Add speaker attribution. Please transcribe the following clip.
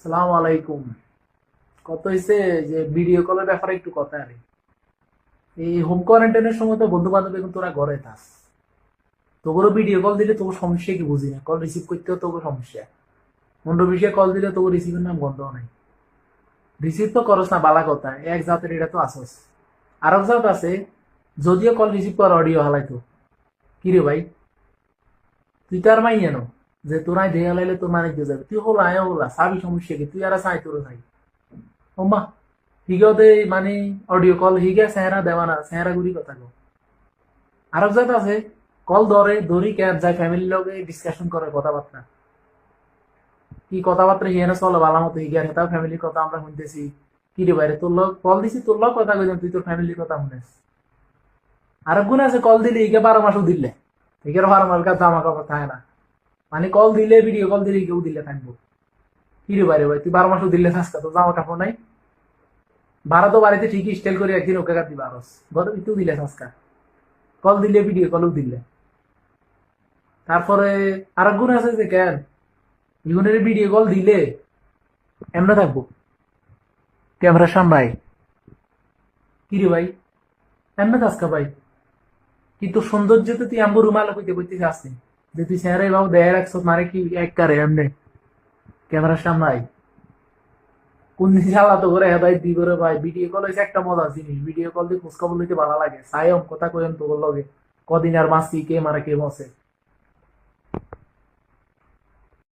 Speaker 1: সালাম আলাইকুম। কত হয়েছে যে ভিডিও কলের ব্যাপারে একটু কথা আরে। এই হোম কোয়ারেন্টাইনের সময় তো বন্ধু বান্ধব এখন তোরা ঘরে থাস, তোগুলো ভিডিও কল দিলে তোর সমস্যা কি বুঝি না, কল রিসিভ করতেও তোর সমস্যা। মন্ডল বিষয়ে কল দিলে তোর রিসিভের নাম বন্ধ নাই। রিসিভ তো করস না, বালা কথা, এক জাতের এটা তো আসস। আর এক জাত আছে, যদিও কল রিসিভ কর অডিও হালাইতো। কি রে ভাই, তুই তো আর মাই জানো যে তোরাই দেহে হালাইলে তোর মানে দিয়ে যাবে, তুই হলা হলা সাবি সমস্যা কি, তুই আর চাই তোর চাই ওমা। হিগতে মানে অডিও কল হিগে চেহারা দেওয়া না, চেহারা গুড়ি কথা কো। আরব জাত আছে, কল ধরে ধরি ক্যাব যায় ফ্যামিলির লগে ডিসকাশন করে কথাবার্তা। কি কথাবার্তা হিয়ানে চলো ভালো মতো হিগে তাও ফ্যামিলির কথা আমরা শুনতেছি। কি রে বাইরে তোর লগ কল দিছি, তোর লগ কথা কইলাম, তুই তোর ফ্যামিলির কথা শুনেস। আরব গুণ আছে কল দিলে হিগে 12 মাসও দিলে, হিগের 12 মাস কাজ জামা কাপড় থাকে না। মানে কল দিলে ভিডিও কল দিলে কেউ দিলে থাকবো। কি রে বাইরে ভাই, তুই 12 মাসও দিলে থাকস তোর জামা কাপড় নাই। ভাড়া তো বাড়িতে ঠিকই স্টাইল করে একদিন ওকে কাট দিবা আরস ঘর তুই দিলে থাকা, কল দিলে ভিডিও কলও দিলে। তারপরে আরেক গুণ আছে যে কেন ইগুনের ভিডিও কল দিলে এমনি থাকবো ক্যামেরার সামনে। কি রে ভাই, এমনি থাকা ভাই, কিন্তু সৌন্দর্য তো তুই আমগো রুমাল কইতে কইতে আসনি যে তুই চেহারাই বাবু দেয় রাখছ মারে কি এক কারে এমনি ক্যামেরার সামনে। কোন জিনিস আলাদা করে হেদায় দি করে ভাই, ভিডিও কল হয়েছে একটা মজার জিনিস, ভিডিও কল দিয়ে খোঁজ খবর লইতে ভালো লাগে, সায়ম কথা কইম তো লগে কদিন আর মাসি কে মারে কে বসে।